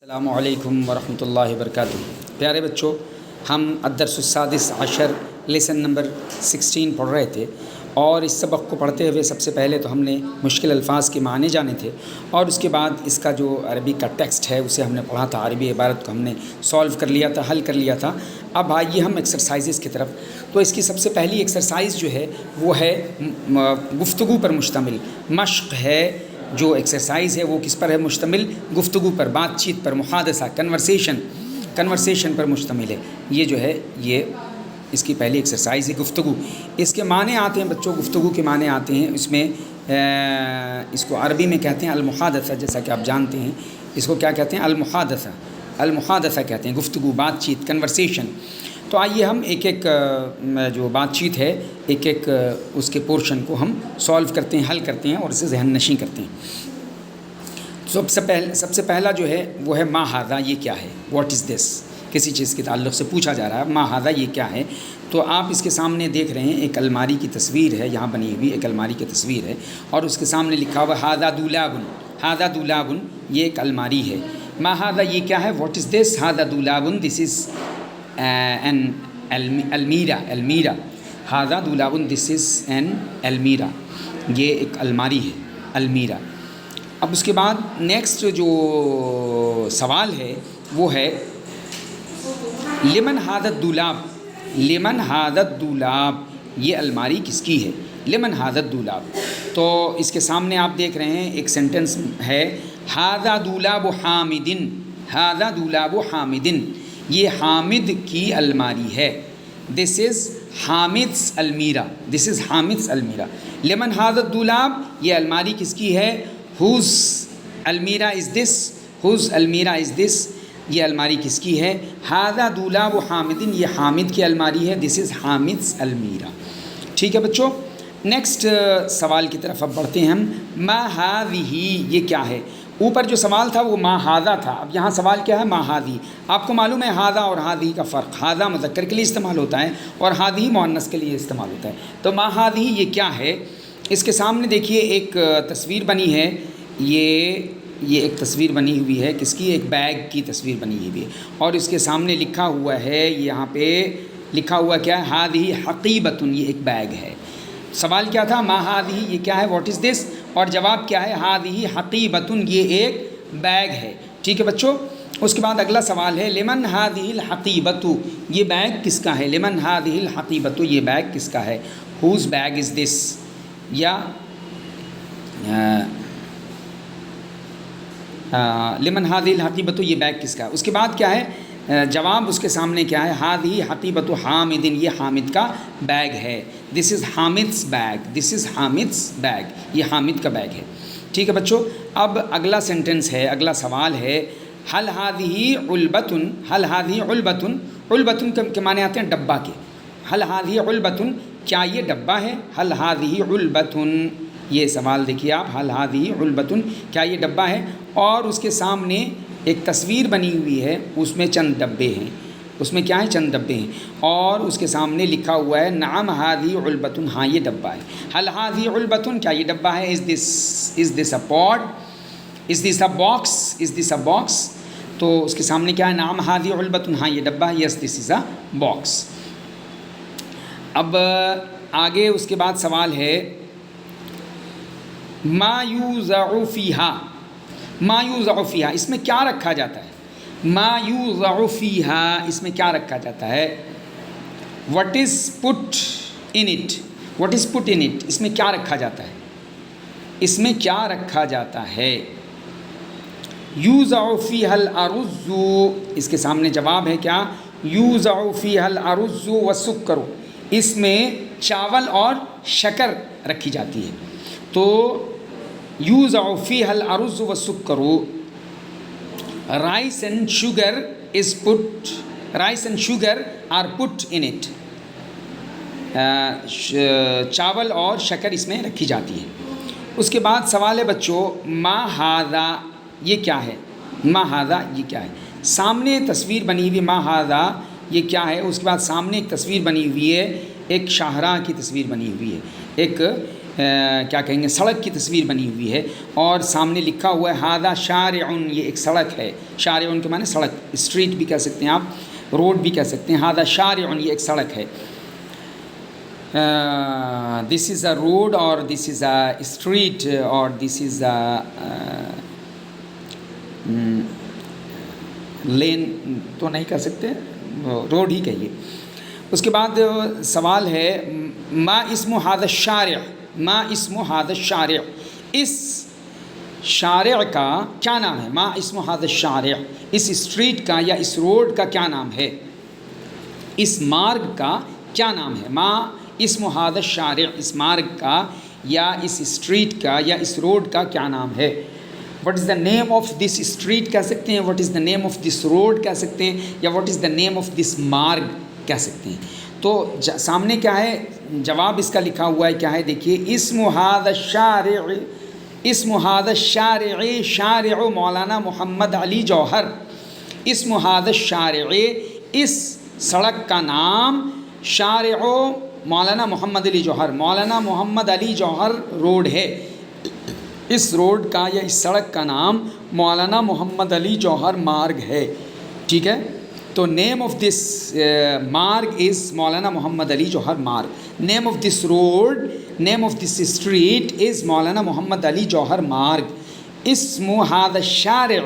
السلام علیکم ورحمۃ اللہ وبرکاتہ۔ پیارے بچوں، ہم الدرس السادس عشر لیسن نمبر 16 پڑھ رہے تھے، اور اس سبق کو پڑھتے ہوئے سب سے پہلے تو ہم نے مشکل الفاظ کے معنی جانے تھے، اور اس کے بعد اس کا جو عربی کا ٹیکسٹ ہے اسے ہم نے پڑھا تھا، عربی عبارت کو ہم نے سولو کر لیا تھا، حل کر لیا تھا۔ اب آئیے ہم ایکسرسائزز کی طرف۔ تو اس کی سب سے پہلی ایکسرسائز جو ہے وہ ہے گفتگو پر مشتمل مشق ہے۔ جو ایکسرسائز ہے وہ کس پر ہے مشتمل؟ گفتگو پر، بات چیت پر، محادثہ، کنورسیشن پر مشتمل ہے۔ یہ جو ہے یہ اس کی پہلی ایکسرسائز ہے، گفتگو۔ اس کے معنی آتے ہیں بچوں، گفتگو کے معنی آتے ہیں اس میں، اس کو عربی میں کہتے ہیں المحادثہ، جیسا کہ آپ جانتے ہیں اس کو کیا کہتے ہیں؟ المحادثہ کہتے ہیں، گفتگو، بات چیت، کنورسیشن۔ تو آئیے ہم ایک ایک جو بات چیت ہے ایک ایک اس کے پورشن کو ہم سولو کرتے ہیں، حل کرتے ہیں اور اسے ذہن نشین کرتے ہیں۔ سب سے پہلا جو ہے وہ ہے ما ھذا، یہ کیا ہے؟ واٹ از دس؟ کسی چیز کے تعلق سے پوچھا جا رہا ہے، ما ھذا یہ کیا ہے؟ تو آپ اس کے سامنے دیکھ رہے ہیں ایک الماری کی تصویر ہے، یہاں بنی ہوئی ایک الماری کی تصویر ہے، اور اس کے سامنے لکھا ہوا ھذا دولاب، ھذا دولاب، یہ ایک الماری ہے۔ ما ھذا یہ کیا ہے؟ What is this? ھذا Dolab, this is an Almira, ھذا Dolab, this is an المیرا، یہ ایک الماری ہے، المیرا۔ اب اس کے بعد نیکسٹ جو سوال ہے وہ ہے لمن ھذا الدولاب، لمن ھذا الدولاب، یہ الماری کس کی ہے؟ لمن ھذا الدولاب۔ تو اس کے سامنے آپ دیکھ رہے ہیں ایک سینٹنس ہے، ھذا دولاب حامد، ھذا دولاب حامد، یہ حامد کی الماری ہے۔ دس از حامد's المیرا، دس از حامد's المیرا۔ لمن ھذا الدولاب، یہ الماری کس کی ہے؟ whose المیرا از دس، whose المیرا از دس، یہ الماری کس کی ہے؟ ھذا دولاب حامد، یہ حامد کی الماری ہے، دس از حامد's المیرا۔ ٹھیک ہے بچوں، نیکسٹ سوال کی طرف اب بڑھتے ہیں ہم۔ ما ھذہ، یہ کیا ہے؟ اوپر جو سوال تھا وہ ما ھذا تھا، اب یہاں سوال کیا ہے؟ ما ھذہ۔ آپ کو معلوم ہے ھذا اور ھذہ کا فرق، ھذا مذکر کے لیے استعمال ہوتا ہے اور ھذہ مؤنث کے لیے استعمال ہوتا ہے۔ تو ما ھذہ یہ کیا ہے؟ اس کے سامنے دیکھیے ایک تصویر بنی ہے، یہ ایک تصویر بنی ہوئی ہے، کس کی؟ ایک بیگ کی تصویر بنی ہوئی ہے، اور اس کے سامنے لکھا ہوا ہے، یہاں پہ لکھا ہوا کیا ہے؟ ھذہ حقیبۃ، یہ ایک بیگ ہے۔ سوال کیا تھا؟ ما ھذہ یہ کیا ہے؟ واٹ از دس؟ اور جواب کیا ہے؟ ھذہ حقیبۃ، یہ ایک بیگ ہے۔ ٹھیک ہے بچوں، اس کے بعد اگلا سوال ہے لمن ھذہ الحقیبۃ، یہ بیگ کس کا ہے؟ لمن ھذہ الحقیبۃ، یہ بیگ کس کا ہے؟ whose bag is this؟ یا لمن ھذہ الحقیبۃ، یہ بیگ کس کا ہے؟ اس کے بعد کیا ہے جواب؟ اس کے سامنے کیا ہے؟ ھذہ حقیبۃ حامد، یہ حامد کا بیگ ہے، دس از حامد's بیگ، دس از حامد's بیگ، یہ حامد کا بیگ ہے۔ ٹھیک ہے بچوں، اب اگلا سینٹنس ہے، اگلا سوال ہے ھل ھذہ علبۃ، ھل ھذہ علبۃ، علبۃ کے معنی آتے ہیں ڈبہ کے، ھل ھذہ علبۃ، کیا یہ ڈبہ ہے؟ ھل ھذہ علبۃ، یہ سوال دیکھیے آپ، ھل ھذہ علبۃ، کیا یہ ڈبہ ہے؟ اور اس کے سامنے ایک تصویر بنی ہوئی ہے، اس میں چند ڈبے ہیں، اس میں کیا ہے؟ چند ڈبے ہیں، اور اس کے سامنے لکھا ہوا ہے نعم ھذہ علبۃ، ہاں یہ ڈبہ ہے۔ ھل ھذہ علبۃ، کیا یہ ڈبہ ہے؟ از this a pot? Is this a box? Is this a box? تو اس کے سامنے کیا ہے؟ نعم ھذہ علبۃ، ہاں یہ ڈبہ ہے، یس دس از اے باکس۔ اب آگے اس کے بعد سوال ہے ما یوضع فیہا، ما یوضع فیہا، اس میں کیا رکھا جاتا ہے؟ ما یوضع فیہا، اس میں کیا رکھا جاتا ہے؟ what is put in it، what is put in it، اس میں کیا رکھا جاتا ہے؟ اس میں کیا رکھا جاتا ہے؟ یوضع فیہا الارز، اس کے سامنے جواب ہے کیا؟ یوضع فیہا الارز والسکر، اس میں چاول اور شکر رکھی جاتی ہے۔ تو یوضع فیہا الارز والسکر، rice and sugar is put، rice and sugar are put in it، چاول اور شکر اس میں رکھی جاتی ہے۔ اس کے بعد سوال ہے بچوں ما ھذا، یہ کیا ہے؟ ما ھذا یہ کیا ہے؟ سامنے تصویر بنی ہوئی ما ھذا یہ کیا ہے؟ اس کے بعد سامنے ایک تصویر بنی ہوئی ہے، ایک شاہراہ کی تصویر بنی ہوئی ہے، کیا کہیں گے سڑک کی تصویر بنی ہوئی ہے اور سامنے لکھا ہوا ہے ہادہ شارعن، یہ ایک سڑک ہے. شارعن کے معنی سڑک، اسٹریٹ بھی کہہ سکتے ہیں آپ، روڈ بھی کہہ سکتے ہیں. ہادہ شارعن، یہ ایک سڑک ہے. دس از اے روڈ اور دس از اے اسٹریٹ اور دس از اے لین تو نہیں کہہ سکتے، روڈ ہی کہیے. اس کے بعد سوال ہے ما اسم هذا الشارع، ما اسم هذا الشارع، اس شارع کا کیا نام ہے. ما اسم هذا الشارع، اس اسٹریٹ کا یا اس روڈ کا کیا نام ہے، اس مارگ کا کیا نام ہے. ما اسم هذا الشارع، اس مارگ کا یا اس اسٹریٹ کا یا اس روڈ کا کیا نام ہے. What is the name of this street کہہ سکتے ہیں، what is the name of this road کہہ سکتے ہیں، یا what is the name of دس مارگ کہہ سکتے ہیں. تو سامنے کیا ہے جواب اس کا لکھا ہوا ہے، کیا ہے دیکھیے. اسم هذا الشارع، اسم هذا الشارع شارع مولانا محمد علی جوہر. اسم هذا الشارع، اس سڑک کا نام شارع مولانا محمد علی جوہر، مولانا محمد علی جوہر روڈ ہے. اس روڈ کا یا اس سڑک کا نام مولانا محمد علی جوہر مارگ ہے. ٹھیک ہے، تو نیم of this Marg is Maulana Mohammad Ali Jauhar Marg. Name of this road, name of this street is Maulana Mohammad Ali Jauhar مارگ. اسم هذا الشارع